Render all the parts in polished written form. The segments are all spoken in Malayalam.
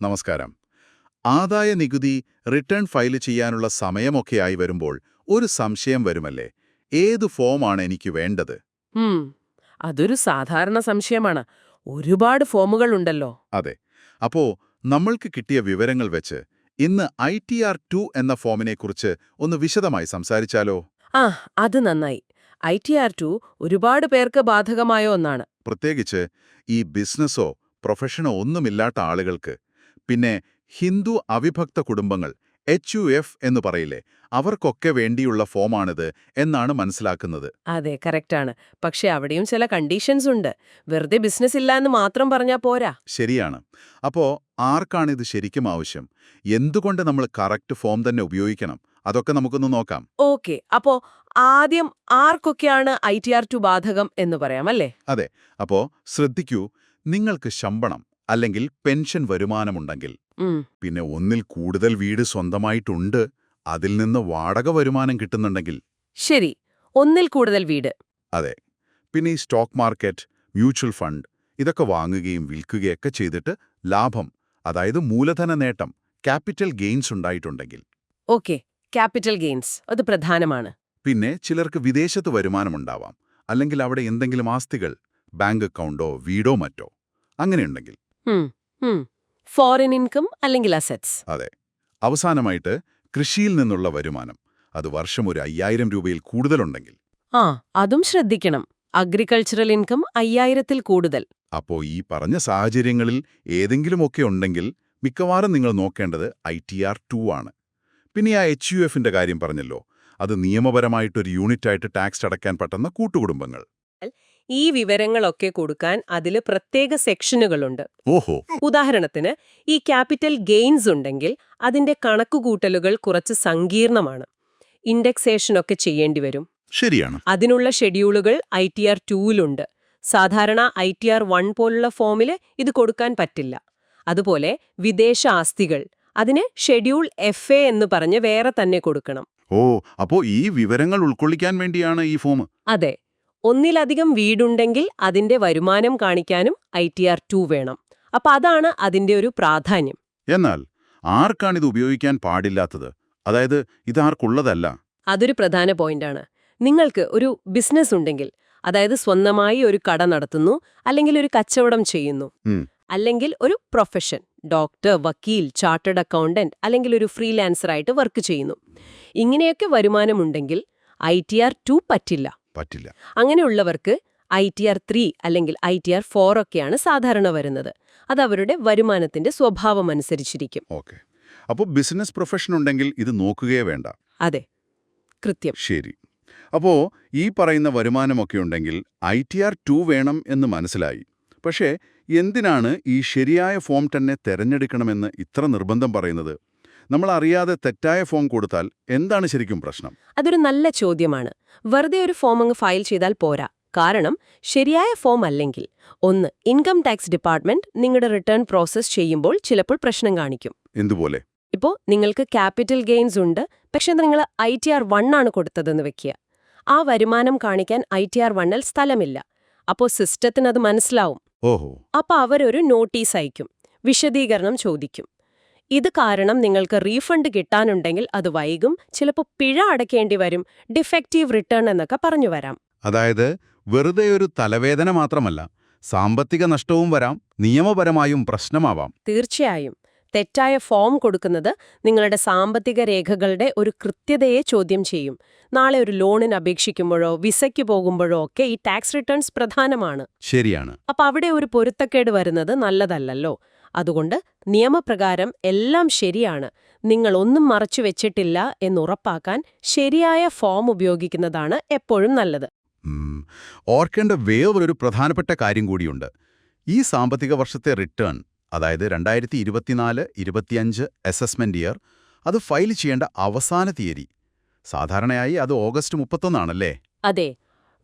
നമസ്കാരം. ആദായനികുതി റിട്ടേൺ ഫയൽ ചെയ്യാനുള്ള സമയമൊക്കെയായി വരുമ്പോൾ ഒരു സംശയം വരുമല്ലേ, ഏത് ഫോമാണ് എനിക്ക് വേണ്ടത്? ഉം, അതൊരു സാധാരണ സംശയമാണ്. ഒരുപാട് ഫോമുകളുണ്ടല്ലോ. അതെ. അപ്പോ നമ്മൾക്ക് കിട്ടിയ വിവരങ്ങൾ വെച്ച് ഇന്ന് ITR2 എന്ന ഫോമിനെക്കുറിച്ച് ഒന്ന് വിശദമായി സംസാരിച്ചാലോ? ആ, അത് നന്നായി. ITR2 ഒരുപാട് പേർക്ക് ബാധകമായ ഒന്നാണ്. പ്രത്യേകിച്ച് ഈ ബിസിനസ്സോ പ്രൊഫഷനോ ഒന്നുമില്ലാത്ത ആളുകൾക്ക്. പിന്നെ ഹിന്ദു അവിഭക്ത കുടുംബങ്ങൾ, HUF എന്ന് പറയില്ലേ, അവർക്കൊക്കെ വേണ്ടിയുള്ള ഫോമാണിത് എന്നാണ് മനസ്സിലാക്കുന്നത്. അതെ, കറക്റ്റാണ്. പക്ഷെ അവിടെയും ചില കണ്ടീഷൻസ് ഉണ്ട്. വെറുതെ ബിസിനസ് ഇല്ല എന്ന് മാത്രം പറഞ്ഞാ പോരാ. ശരിയാണ്. അപ്പോ ആർക്കാണിത് ശരിക്കും ആവശ്യം? എന്തുകൊണ്ട് നമ്മൾ കറക്റ്റ് ഫോം തന്നെ ഉപയോഗിക്കണം? അതൊക്കെ നമുക്കൊന്ന് നോക്കാം. ഓക്കെ, അപ്പോ ആദ്യം ആർക്കൊക്കെയാണ് ITR2 ബാധകം എന്ന് പറയാം, അല്ലേ? അതെ. അപ്പോ ശ്രദ്ധിക്കൂ, നിങ്ങൾക്ക് ശമ്പളം അല്ലെങ്കിൽ പെൻഷൻ വരുമാനമുണ്ടെങ്കിൽ, ഉം, പിന്നെ ഒന്നിൽ കൂടുതൽ വീട് സ്വന്തമായിട്ടുണ്ട്, അതിൽ നിന്ന് വാടക വരുമാനം കിട്ടുന്നുണ്ടെങ്കിൽ. ശരി, ഒന്നിൽ കൂടുതൽ വീട്. അതെ. പിന്നെ ഈ സ്റ്റോക്ക് മാർക്കറ്റ്, മ്യൂച്വൽ ഫണ്ട് ഇതൊക്കെ വാങ്ങുകയും വിൽക്കുകയൊക്കെ ചെയ്തിട്ട് ലാഭം, അതായത് മൂലധന നേട്ടം, ക്യാപിറ്റൽ ഗെയിൻസ് ഉണ്ടായിട്ടുണ്ടെങ്കിൽ. ഓക്കെ, ക്യാപിറ്റൽ ഗെയിൻസ് അത് പ്രധാനമാണ്. പിന്നെ ചിലർക്ക് വിദേശത്ത് വരുമാനമുണ്ടാവാം, അല്ലെങ്കിൽ അവിടെ എന്തെങ്കിലും ആസ്തികൾ, ബാങ്ക് അക്കൗണ്ടോ വീടോ മറ്റോ അങ്ങനെയുണ്ടെങ്കിൽ. ഫോറിൻ ഇൻകം അല്ലെങ്കിൽ അസറ്റ്സ്. അതെ. അവസാനമായിട്ട് കൃഷിയിൽ നിന്നുള്ള വരുമാനം, അത് വർഷം ഒരു 5000 രൂപയിൽ കൂടുതലുണ്ടെങ്കിൽ. ആ, അതും ശ്രദ്ധിക്കണം. അഗ്രികൾച്ചറൽ ഇൻകം 5000-ൽ കൂടുതൽ. അപ്പോ ഈ പറഞ്ഞ സാഹചര്യങ്ങളിൽ ഏതെങ്കിലുമൊക്കെ ഉണ്ടെങ്കിൽ മിക്കവാറും നിങ്ങൾ നോക്കേണ്ടത് ITR2 ആണ്. പിന്നെ ആ HUFന്റെ കാര്യം പറഞ്ഞല്ലോ, അത് നിയമപരമായിട്ടൊരു യൂണിറ്റായിട്ട് ടാക്സ് അടയ്ക്കാൻ പറ്റുന്ന കൂട്ടുകുടുംബങ്ങൾ. ഈ വിവരങ്ങളൊക്കെ കൊടുക്കാൻ അതിൽ പ്രത്യേക സെക്ഷനുകളുണ്ട്. ഓഹോ. ഉദാഹരണത്തിന്, ഈ ക്യാപിറ്റൽ ഗെയിൻസ് ഉണ്ടെങ്കിൽ അതിന്റെ കണക്കുകൂട്ടലുകൾ കുറച്ച് സങ്കീർണമാണ്. ഇൻഡെക്സേഷനൊക്കെ ചെയ്യേണ്ടി വരും. ശരിയാണ്. അതിനുള്ള ഷെഡ്യൂളുകൾ ITR2-ലുണ്ട്. സാധാരണ ITR1 പോലുള്ള ഫോമിൽ ഇത് കൊടുക്കാൻ പറ്റില്ല. അതുപോലെ വിദേശ ആസ്തികൾ, അതിന് ഷെഡ്യൂൾ FA എന്ന് പറഞ്ഞ് വേറെ തന്നെ കൊടുക്കണം. ഓ, അപ്പോ ഈ വിവരങ്ങൾ ഉൾക്കൊള്ളിക്കാൻ വേണ്ടിയാണ് ഈ ഫോം. അതെ, ഒന്നിലധികം വീടുണ്ടെങ്കിൽ അതിന്റെ വരുമാനം കാണിക്കാനും ITR2 വേണം. അപ്പൊ അതാണ് അതിന്റെ ഒരു പ്രാധാന്യം. എന്നാൽ ആർക്കാണിത് ഉപയോഗിക്കാൻ പാടില്ലാത്തത്? അതായത് ഇതാർക്കുള്ളതല്ല? അതൊരു പ്രധാന പോയിന്റാണ്. നിങ്ങൾക്ക് ഒരു ബിസിനസ് ഉണ്ടെങ്കിൽ, അതായത് സ്വന്തമായി ഒരു കട നടത്തുന്നു, അല്ലെങ്കിൽ ഒരു കച്ചവടം ചെയ്യുന്നു, അല്ലെങ്കിൽ ഒരു പ്രൊഫഷൻ, ഡോക്ടർ, വക്കീൽ, ചാർട്ടേഡ് അക്കൗണ്ടന്റ്, അല്ലെങ്കിൽ ഒരു ഫ്രീലാൻസറായിട്ട് വർക്ക് ചെയ്യുന്നു, ഇങ്ങനെയൊക്കെ വരുമാനമുണ്ടെങ്കിൽ ITR2 പറ്റില്ല. അങ്ങനെയുള്ളവർക്ക് ITR3 അല്ലെങ്കിൽ ITR4 ഒക്കെയാണ് സാധാരണ വരുന്നത്. അത് അവരുടെ വരുമാനത്തിന്റെ സ്വഭാവം അനുസരിച്ചിരിക്കും. ഓക്കെ. അപ്പോൾ ബിസിനസ് പ്രൊഫഷൻ ഉണ്ടെങ്കിൽ ഇത് നോക്കുകയേ വേണ്ട. അതെ, കൃത്യം. ശരി. അപ്പോ ഈ പറയുന്ന വരുമാനമൊക്കെ ഉണ്ടെങ്കിൽ ITR2 വേണം എന്ന് മനസ്സിലായി. പക്ഷേ എന്തിനാണ് ഈ ശരിയായ ഫോം തന്നെ തെരഞ്ഞെടുക്കണമെന്ന് ഇത്ര നിർബന്ധം പറയുന്നത്? നമ്മൾ അറിയാതെ തെറ്റായ ഫോം കൊടുത്താൽ എന്താണ് ശരിക്കും പ്രശ്നം? അതൊരു നല്ല ചോദ്യമാണ്. വെറുതെ ഒരു ഫോം അങ്ങ് ഫയൽ ചെയ്താൽ പോരാ. കാരണം ശരിയായ ഫോം അല്ലെങ്കിൽ, ഒന്ന്, ഇൻകം ടാക്സ് ഡിപ്പാർട്ട്മെന്റ് നിങ്ങളുടെ റിട്ടേൺ പ്രോസസ് ചെയ്യുമ്പോൾ ചിലപ്പോൾ പ്രശ്നം കാണിക്കും. എന്തുപോലെ? ഇപ്പോൾ നിങ്ങൾക്ക് ക്യാപിറ്റൽ ഗെയിൻസ് ഉണ്ട്, പക്ഷെ നിങ്ങൾ ITR1 ആണ് കൊടുത്തതെന്ന് വെക്കുക. ആ വരുമാനം കാണിക്കാൻ ITR1-ൽ സ്ഥലമില്ല. അപ്പോൾ സിസ്റ്റത്തിന് അത് മനസ്സിലാവും. ഓഹോ. അപ്പൊ അവരൊരു നോട്ടീസ് അയക്കും, വിശദീകരണം ചോദിക്കും. ഇത് കാരണം നിങ്ങൾക്ക് റീഫണ്ട് കിട്ടാനുണ്ടെങ്കിൽ അത് വൈകും, ചിലപ്പോൾ പിഴ അടയ്ക്കേണ്ടി വരും, ഡിഫക്റ്റീവ് റിട്ടേൺ എന്നൊക്കെ പറഞ്ഞു വരാം. അതായത് വെറുതെ ഒരു തലവേദന മാത്രമല്ല, സാമ്പത്തിക നഷ്ടവും വരാം, നിയമപരമായും പ്രശ്നമാവാം. തീർച്ചയായും. തെറ്റായ ഫോം കൊടുക്കുന്നത് നിങ്ങളുടെ സാമ്പത്തിക രേഖകളുടെ ഒരു കൃത്യതയെ ചോദ്യം ചെയ്യും. നാളെ ഒരു ലോണിന് അപേക്ഷിക്കുമ്പോഴോ വിസയ്ക്ക് പോകുമ്പോഴോ ഒക്കെ ഈ ടാക്സ് റിട്ടേൺസ് പ്രധാനമാണ്. ശരിയാണ്. അപ്പൊ അവിടെ ഒരു പൊരുത്തക്കേട് വരുന്നത് നല്ലതല്ലല്ലോ. അതുകൊണ്ട് നിയമപ്രകാരം എല്ലാം ശരിയാണ്, നിങ്ങൾ ഒന്നും മറച്ചു വെച്ചിട്ടില്ല എന്നുറപ്പാക്കാൻ ശരിയായ ഫോം ഉപയോഗിക്കുന്നതാണ് എപ്പോഴും നല്ലത്. ഓർക്കേണ്ട വേറൊരു പ്രധാനപ്പെട്ട കാര്യം കൂടിയുണ്ട്. ഈ സാമ്പത്തിക വർഷത്തെ റിട്ടേൺ, അതായത് 2024-25 അസസ്മെന്റ് ഇയർ, അത് ഫയൽ ചെയ്യേണ്ട അവസാന തീയതി സാധാരണയായി അത് ഓഗസ്റ്റ് 31 അതെ.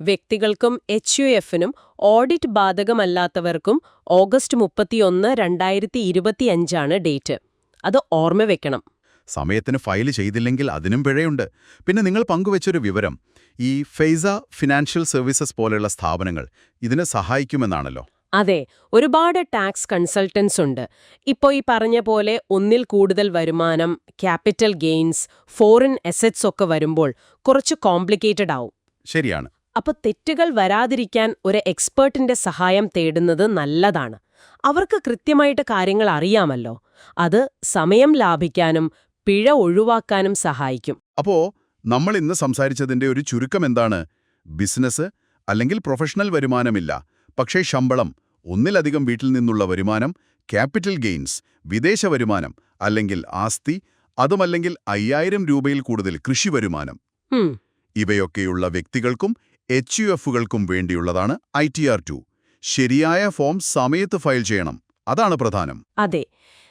വ്യക്തികൾക്കും HUF-നും ഓഡിറ്റ് ബാധകമല്ലാത്തവർക്കും ഓഗസ്റ്റ് 31, 2025 ഡേറ്റ്. അത് ഓർമ്മ വെക്കണം. സമയത്തിന് ഫയൽ ചെയ്തില്ലെങ്കിൽ അതിനും പിഴയുണ്ട്. പിന്നെ നിങ്ങൾ പങ്കുവച്ചൊരു വിവരം, ഈ ഫെയ്സ ഫിനാൻഷ്യൽ സർവീസസ് പോലെയുള്ള സ്ഥാപനങ്ങൾ ഇതിനെ സഹായിക്കുമെന്നാണല്ലോ. അതെ, ഒരുപാട് ടാക്സ് കൺസൾട്ടൻസ് ഉണ്ട്. ഇപ്പോൾ ഈ പറഞ്ഞ പോലെ ഒന്നിൽ കൂടുതൽ വരുമാനം, ക്യാപിറ്റൽ ഗെയിൻസ്, ഫോറിൻ അസറ്റ്സ് ഒക്കെ വരുമ്പോൾ കുറച്ച് കോംപ്ലിക്കേറ്റഡ് ആവും. ശരിയാണ്. അപ്പോൾ തെറ്റുകൾ വരാതിരിക്കാൻ ഒരു എക്സ്പേർട്ടിന്റെ സഹായം തേടുന്നത് നല്ലതാണ്. അവർക്ക് കൃത്യമായിട്ട് കാര്യങ്ങൾ അറിയാമല്ലോ. അത് സമയം ലാഭിക്കാനും പിഴ ഒഴിവാക്കാനും സഹായിക്കും. അപ്പോ നമ്മൾ ഇന്ന് സംസാരിച്ചതിന്റെ ഒരു ചുരുക്കം എന്താണ്? ബിസിനസ് അല്ലെങ്കിൽ പ്രൊഫഷണൽ വരുമാനമില്ല, പക്ഷേ ശമ്പളം, ഒന്നിലധികം വീട്ടിൽ നിന്നുള്ള വരുമാനം, ക്യാപിറ്റൽ ഗെയിൻസ്, വിദേശ വരുമാനം, അല്ലെങ്കിൽ ആസ്തി, അതുമല്ലെങ്കിൽ 5000 രൂപയിൽ കൂടുതൽ കൃഷി വരുമാനം. ഉം, ഇവയൊക്കെയുള്ള വ്യക്തികൾക്കും HUF-കൾക്കും വേണ്ടിയുള്ളതാണ് ITR2. ശരിയായ ഫോം സമയത്ത് ഫയൽ ചെയ്യണം. അതാണ് പ്രധാനം. അതെ.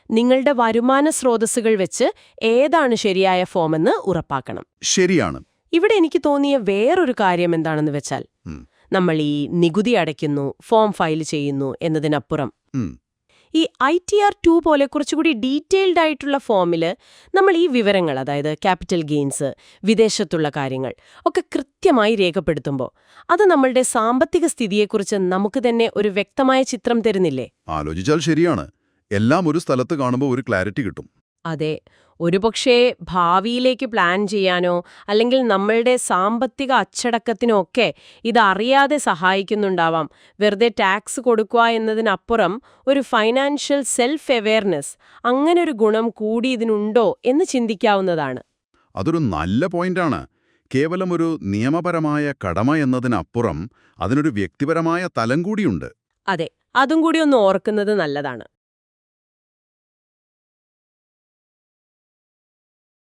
നിങ്ങളുടെ വരുമാന സ്രോതസ്സുകൾ വെച്ച് ഏതാണ് ശരിയായ ഫോമെന്ന് ഉറപ്പാക്കണം. ശരിയാണ്. ഇവിടെ എനിക്ക് തോന്നിയ വേറൊരു കാര്യം എന്താണെന്ന് വെച്ചാൽ, ഉം. നമ്മൾ ഈ നികുതി അടയ്ക്കുന്നു, ഫോം ഫയൽ ചെയ്യുന്നു എന്നതിനപ്പുറം ഉം. ഈ ITR2 പോലെ കുറച്ചുകൂടി ഡീറ്റെയിൽഡ് ആയിട്ടുള്ള ഫോമിൽ നമ്മൾ ഈ വിവരങ്ങൾ, അതായത് ക്യാപിറ്റൽ ഗെയിൻസ്, വിദേശത്തുള്ള കാര്യങ്ങൾ ഒക്കെ കൃത്യമായി രേഖപ്പെടുത്തുമ്പോൾ അത് നമ്മളുടെ സാമ്പത്തിക സ്ഥിതിയെക്കുറിച്ച് നമുക്ക് തന്നെ ഒരു വ്യക്തമായ ചിത്രം തരുന്നില്ലേ? ആലോചിച്ചാൽ ശരിയാണ്. എല്ലാം ഒരു സ്ഥലത്ത് കാണുമ്പോൾ ഒരു ക്ലാരിറ്റി കിട്ടും. അതെ. ഒരുപക്ഷേ ഭാവിയിലേക്ക് പ്ലാൻ ചെയ്യാനോ അല്ലെങ്കിൽ നമ്മളുടെ സാമ്പത്തിക അച്ചടക്കത്തിനോ ഒക്കെ ഇതറിയാതെ സഹായിക്കുന്നുണ്ടാവാം. വെറുതെ ടാക്സ് കൊടുക്കുക എന്നതിനപ്പുറം ഒരു ഫൈനാൻഷ്യൽ സെൽഫ് അവെയർനെസ്, അങ്ങനൊരു ഗുണം കൂടി ഇതിനുണ്ടോ എന്ന് ചിന്തിക്കാവുന്നതാണ്. അതൊരു നല്ല പോയിന്റാണ്. കേവലം ഒരു നിയമപരമായ കടമ എന്നതിനപ്പുറം അതിനൊരു വ്യക്തിപരമായ തലം കൂടിയുണ്ട്. അതെ, അതും കൂടി ഒന്ന് ഓർക്കുന്നത് നല്ലതാണ്.